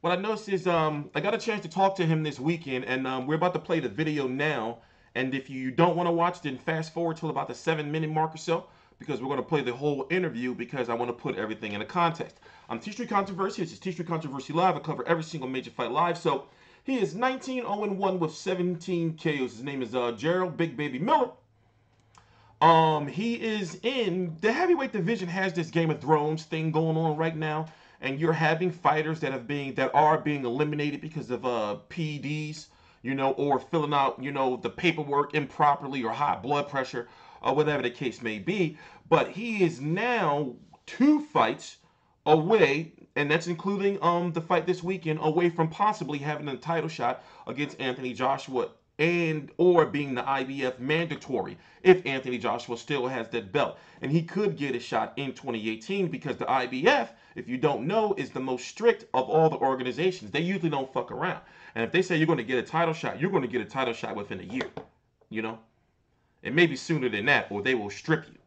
what I noticed is I got a chance to talk to him this weekend, and we're about to play the video now. And if you don't want to watch, then fast forward till about the 7-minute mark or so, because we're going to play the whole interview because I want to put everything in a context. I'm TstreeT Controversy. This is TstreeT Controversy Live. I cover every single major fight live. So he is 19-0-1 with 17 KOs. His name is Jarrell Big Baby Miller. He is in the heavyweight division. Has this Game of Thrones thing going on right now, and you're having fighters that are being eliminated because of PEDs, you know, or filling out, you know, the paperwork improperly, or high blood pressure, or whatever the case may be. But he is now 2 fights away, and that's including the fight this weekend, away from possibly having a title shot against Anthony Joshua, and or being the IBF mandatory if Anthony Joshua still has that belt. And he could get a shot in 2018 because the IBF, if you don't know, is the most strict of all the organizations. They usually don't fuck around. And if they say you're going to get a title shot, you're going to get a title shot within a year. You know? It may be sooner than that, or they will strip you.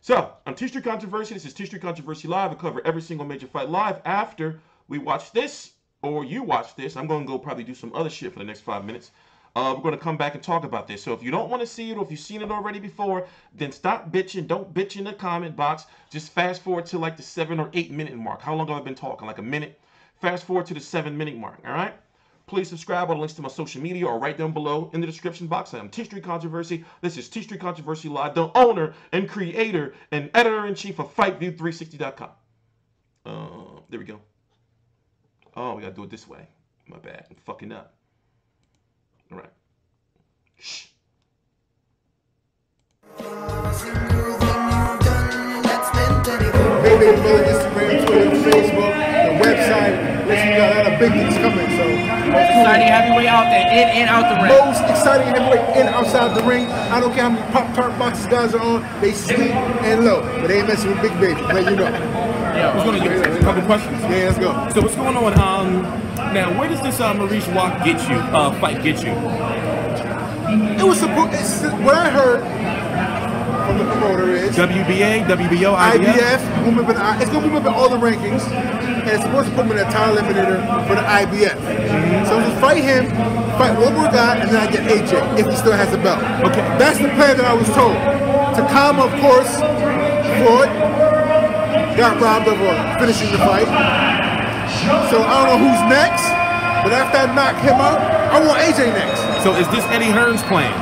So, I'm TstreeT Controversy. This is TstreeT Controversy Live. I cover every single major fight live. After we watch this, or you watch this, I'm going to go probably do some other shit for the next 5 minutes. We're going to come back and talk about this. So if you don't want to see it, or if you've seen it already before, then stop bitching. Don't bitch in the comment box. Just fast forward to like the 7 or 8 minute mark. How long have I been talking? Like a minute? Fast forward to the 7-minute mark, all right? Please subscribe. All the links to my social media are right down below in the description box. I am TstreeT Controversy. This is TstreeT Controversy Live, the owner and creator and editor-in-chief of FightView360.com. There we go. Oh, we got to do it this way. My bad. I'm fucking up. All right. Shh. Maybe Miller, Instagram, Twitter, Facebook, the website. Listen, we got a lot of big things coming. So most exciting heavyweight out there, in and out the ring. Most exciting heavyweight in outside the ring. I don't care how many Pop-Tart boxes guys are on. They sleep and low, but they ain't messing with Big Baby. Let you know. Yeah, we're gonna get a couple questions. Yeah, let's go. So what's going on? Now, where does this Mariusz Wach get you? Fight get you? It was supposed. What I heard from the promoter is WBA, WBO, IBF. It's gonna move up in all the rankings, and it's supposed to put me in a title eliminator for the IBF. So just fight him, fight one more guy, and then I get AJ if he still has the belt. Okay, that's the plan that I was told. Takama, of course, fought, got robbed of finishing the fight. So I don't know who's next, but after I knock him out, I want AJ next. So is this Eddie Hearn's plan?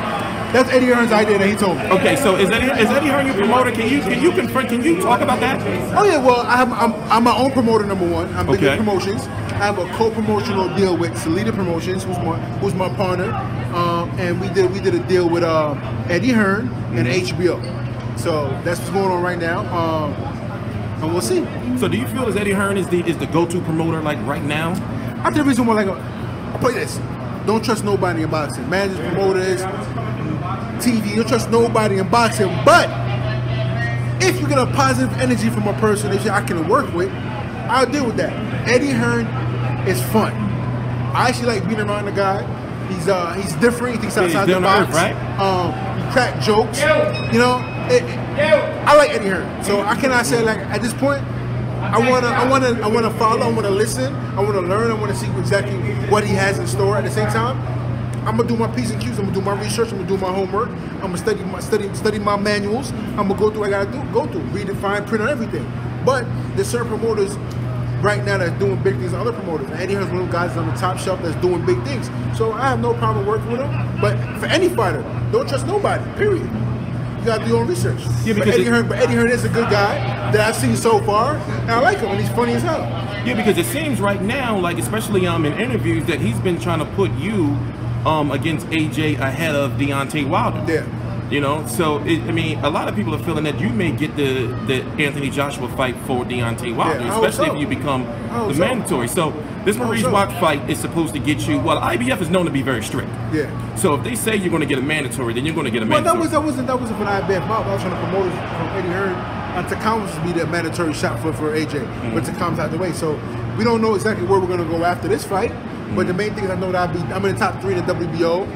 That's Eddie Hearn's idea that he told me. Okay, so is Eddie Hearn your promoter? Can you confront? Can you talk about that? Oh yeah, well I'm my own promoter, number one. I'm Big Baby Promotions. I have a co-promotional deal with Salida Promotions, who's my partner, and we did a deal with Eddie Hearn and HBO. So that's what's going on right now. And we'll see. So do you feel as Eddie Hearn is the go-to promoter like right now? I think the reason why I'll play this. Don't trust nobody in boxing. Managers, promoters, TV, don't trust nobody in boxing. But if you get a positive energy from a person that I can work with, I'll deal with that. Eddie Hearn is fun. I actually like being around the guy. He's different. He thinks outside the box. Right? He crack jokes. You know. I like Eddie Hearn, so I cannot say like at this point. I wanna follow. I wanna listen. I wanna learn. I wanna see exactly what he has in store. At the same time, I'm gonna do my P's and Q's. I'm gonna do my research. I'm gonna do my homework. I'm gonna study my manuals. I'm gonna go through what I gotta go through, read and fine print on everything. But there's certain promoters right now that's doing big things than other promoters. And Eddie Hearn's one of the guys on the top shelf that's doing big things. So I have no problem working with him. But for any fighter, don't trust nobody. Period. You gotta do your own research. Yeah, but Eddie Hearn is a good guy that I've seen so far, and I like him, and he's funny as hell. Yeah, because it seems right now, like especially in interviews, that he's been trying to put you against AJ ahead of Deontay Wilder. Yeah. You know, so I mean, a lot of people are feeling that you may get the Anthony Joshua fight for Deontay Wilder, especially if you become the mandatory. So this Mariusz Wach fight is supposed to get you. Well, IBF is known to be very strict. Yeah. So if they say you're going to get a mandatory, then you're going to get a mandatory. Well, that wasn't for IBF. I was trying to promote it from Eddie Hearn. Takama was to be the mandatory shot for AJ, but Takama's out the way. So we don't know exactly where we're going to go after this fight. But the main thing is I know that I'm in the top 3 in the WBO,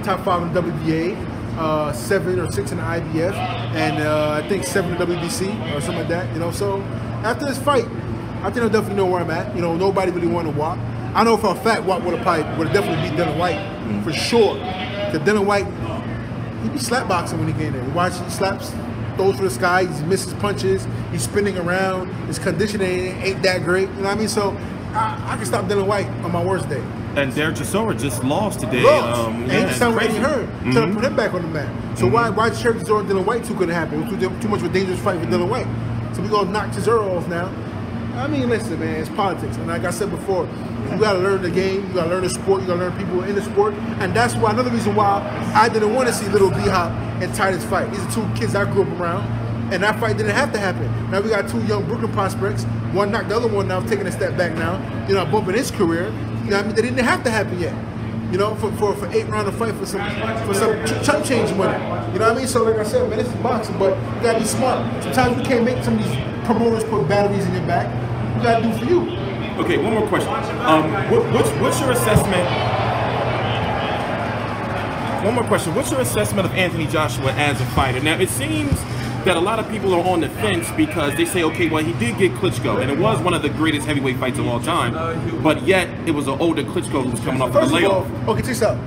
top 5 in the WBA. 7 or 6 in the IBF, and I think 7 in the WBC or something like that. You know, so after this fight, I think they'll definitely know where I'm at. You know, nobody really want to Wach. I know for a fact Wach would have definitely beat Dylan White for sure. Because Dylan White, he be slap boxing when he get in there. You watch, he slaps, throws for the sky, he misses punches, he's spinning around, his conditioning ain't that great. You know what I mean? So I can stop Dylan White on my worst day. And Derek Chisora just lost today. And he just sounded Eddie Hearn, trying to put him back on the mat. So why Derek Chisora and Dylan White too couldn't happen? It was too much of a dangerous fight for Dylan White. So we gonna knock Chisora off now. I mean, listen, man, it's politics. And like I said before, you gotta learn the game, you gotta learn the sport, you gotta learn people in the sport. And that's why another reason why I didn't want to see Little B-Hop and Titus fight. These are two kids I grew up around. And that fight didn't have to happen. Now we got two young Brooklyn prospects. One knocked the other one now, taking a step back now. You know, bumping his career. You know what I mean? They didn't have to happen yet. You know, for 8 round of fight for some chump change money. You know what I mean? So like I said, man, this is boxing, but you gotta be smart. Sometimes we can't make some of these promoters put batteries in your back. You gotta do for you. Okay, one more question. What's your assessment? One more question. What's your assessment of Anthony Joshua as a fighter? Now, it seems that a lot of people are on the fence because they say, okay, well, he did get Klitschko, and it was one of the greatest heavyweight fights of all time, but yet it was an older Klitschko who was coming off of the layoff. Okay, check this out.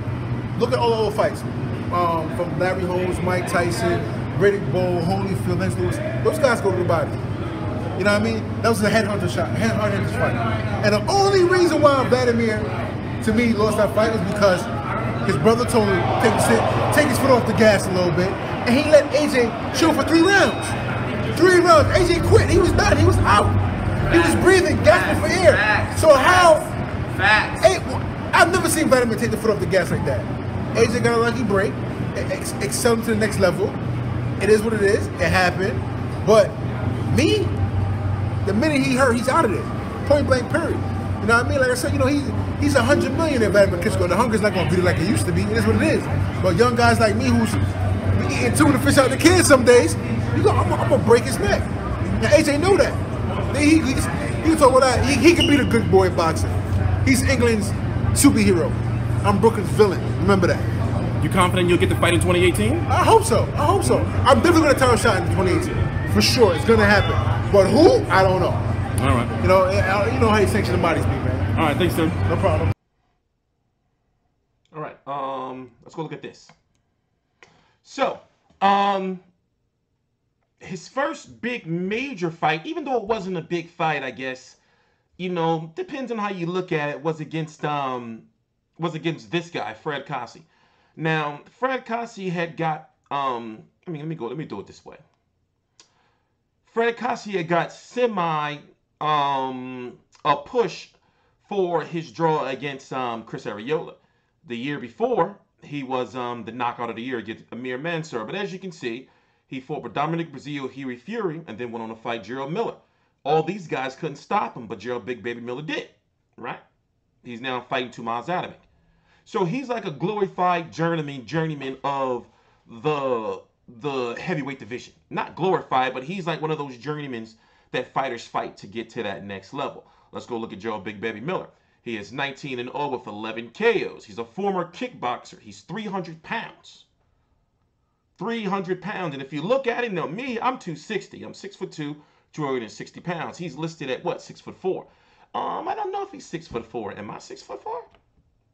Look at all the old fights. From Larry Holmes, Mike Tyson, Riddick Bowe, Holyfield, Lennox Lewis. Those guys go to the body. You know what I mean? That was a headhunter fight. And the only reason why Vladimir, to me, lost that fight was because his brother told him to take his foot off the gas a little bit, and he let AJ chill for 3 rounds. 3 rounds. AJ quit. He was done. He was out. He was breathing, gasping for air. Facts. So how? Facts. I've never seen Vladimir take the foot off the gas like that. AJ got a lucky break. Excel him to the next level. It is what it is. It happened. But me, the minute he hurt, he's out of there. Point blank, period. You know what I mean? Like I said, you know, he's 100 million in Vladimir Klitschko. The hunger's not going to beat it like it used to be. It is what it is. But young guys like me who's eating tuna fish out the kids some days, I'm going to break his neck. Now, AJ know that. He can talk about that. He can be the good boy boxer. He's England's superhero. I'm Brooklyn's villain. Remember that. You confident you'll get the fight in 2018? I hope so. I'm definitely going to tell a shot in 2018. For sure. It's going to happen. But who? I don't know. All right. You know how you sanction the bodies be, man. All right, thanks, sir. No problem. All right. Let's go look at this. So, his first big major fight, even though it wasn't a big fight, I guess, you know, depends on how you look at it, was against this guy, Fred Cossie. Now, Fred Cossie had got let me do it this way. Fred Cossie had got a push for his draw against Chris Arreola. The year before, he was the knockout of the year against Amir Mansour. But as you can see, he fought with Dominic Breazeale, Huey Fury, and then went on to fight Jarrell Miller. All these guys couldn't stop him, but Jarrell Big Baby Miller did, right? He's now fighting 2 miles out of it. So he's like a glorified journeyman of the heavyweight division. Not glorified, but he's like one of those journeymans that fighters fight to get to that next level. Let's go look at Jarrell Big Baby Miller. He is 19-0 with 11 KOs. He's a former kickboxer. He's 300 pounds. 300 pounds. And if you look at him, now me, I'm 260. I'm 6'2", 260 pounds. He's listed at what, 6'4". I don't know if he's 6'4". Am I 6'4"?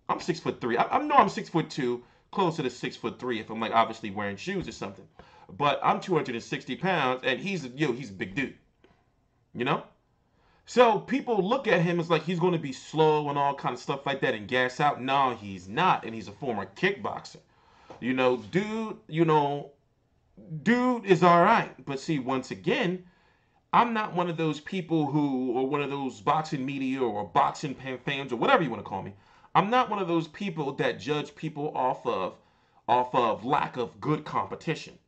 I'm 6'3". I know I'm 6'2", closer to 6'3" if I'm like obviously wearing shoes or something. But I'm 260 pounds, and he's a big dude. You know? So people look at him as like he's going to be slow and all kind of stuff like that and gas out. No, he's not, and he's a former kickboxer. You know, dude is all right. But see, once again, I'm not one of those people who, or one of those boxing media or boxing fans or whatever you want to call me. I'm not one of those people that judge people off of lack of good competition.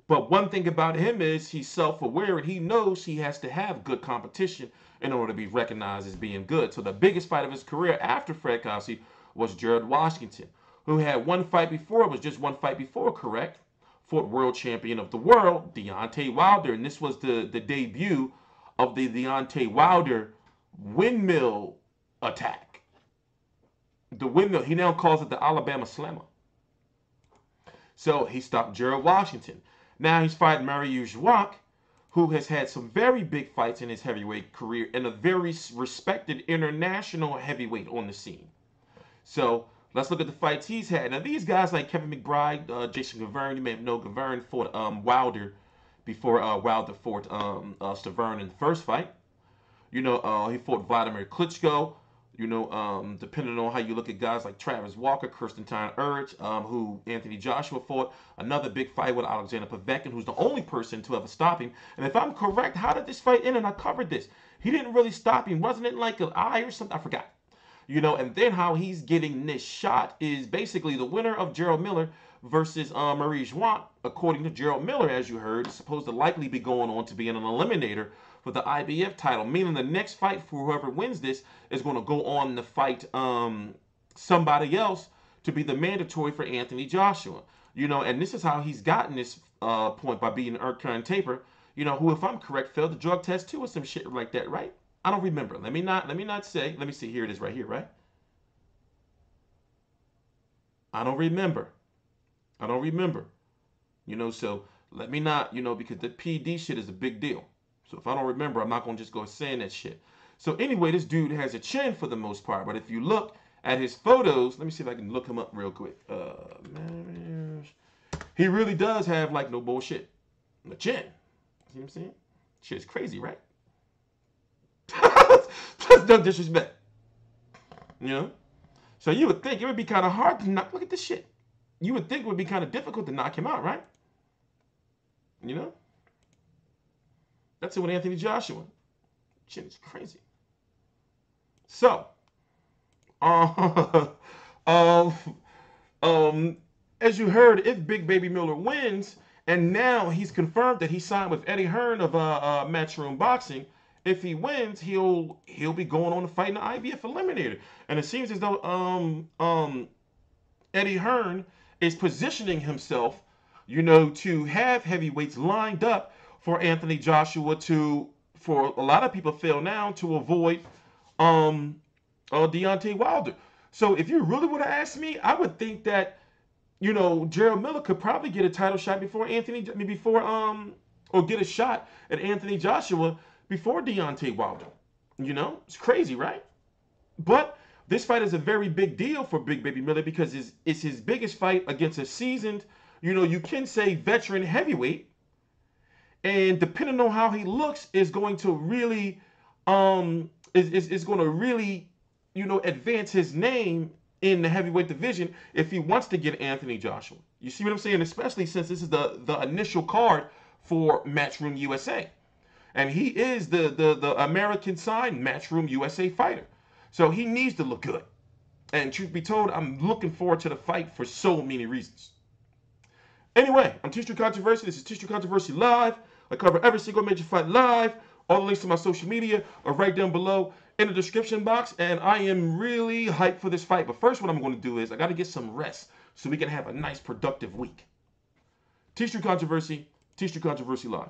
But one thing about him is he's self-aware and he knows he has to have good competition in order to be recognized as being good. So the biggest fight of his career after Fred Cossie was Jared Washington, who had one fight before. It was just one fight before, correct? Fought world champion of the world, Deontay Wilder. And this was the debut of the Deontay Wilder windmill attack. The windmill, he now calls it the Alabama Slammer. So he stopped Jared Washington. Now he's fighting Mariusz Wach, who has had some very big fights in his heavyweight career and a very respected international heavyweight on the scene. So let's look at the fights he's had. Now these guys like Kevin McBride, Jason Gavern, you may have known Gavern fought Wilder before Wilder fought Stavern in the first fight. You know, he fought Vladimir Klitschko. You know, depending on how you look at guys like Travis Walker, Kirsten-Tyne Urge, who Anthony Joshua fought. Another big fight with Alexander Povetkin, who's the only person to ever stop him. And if I'm correct, how did this fight end? And I covered this. He didn't really stop him. Wasn't it like an eye or something? I forgot. You know, and then how he's getting this shot is basically the winner of Jarrell Miller versus Mariusz Wach. According to Jarrell Miller, as you heard, is supposed to likely be going on to be an eliminator for the IBF title, meaning the next fight for whoever wins this is going to go on to fight somebody else to be the mandatory for Anthony Joshua. You know, and this is how he's gotten this point by beating Hearn Taper, you know, who, if I'm correct, failed the drug test too or some shit like that, right? I don't remember. Let me not say. Let me see. Here it is right here, right? I don't remember. I don't remember. You know, so let me not, you know, because the PD shit is a big deal. So if I don't remember, I'm not going to just go saying that shit. So anyway, this dude has a chin for the most part. But if you look at his photos, let me see if I can look him up real quick. He really does have, like, no bullshit, a chin. See what I'm saying? Shit's crazy, right? That's no disrespect. You know? So you would think it would be kind of hard to knock. Look at this shit. You would think it would be kind of difficult to knock him out, right? You know? That's it with Anthony Joshua. Shit is crazy. So, as you heard, if Big Baby Miller wins, and now he's confirmed that he signed with Eddie Hearn of Matchroom Boxing. If he wins, he'll be going on to fight in the IBF Eliminator. And it seems as though Eddie Hearn is positioning himself, you know, to have heavyweights lined up for Anthony Joshua to, for a lot of people feel now, to avoid Deontay Wilder. So if you really would have asked me, I would think that, you know, Jarrell Miller could probably get a title shot before or get a shot at Anthony Joshua before Deontay Wilder. You know, it's crazy, right? But this fight is a very big deal for Big Baby Miller because it's his biggest fight against a seasoned, you know, you can say veteran heavyweight. And depending on how he looks, is going to really, is going to really, you know, advance his name in the heavyweight division if he wants to get Anthony Joshua. You see what I'm saying? Especially since this is the initial card for Matchroom USA. And he is the American-signed Matchroom USA fighter. So he needs to look good. And truth be told, I'm looking forward to the fight for so many reasons. Anyway, I'm TstreeT Controversy. This is TstreeT Controversy Live. I cover every single major fight live. All the links to my social media are right down below in the description box. And I am really hyped for this fight. But first, what I'm going to do is I got to get some rest so we can have a nice, productive week. TstreeT Controversy, TstreeT Controversy Live.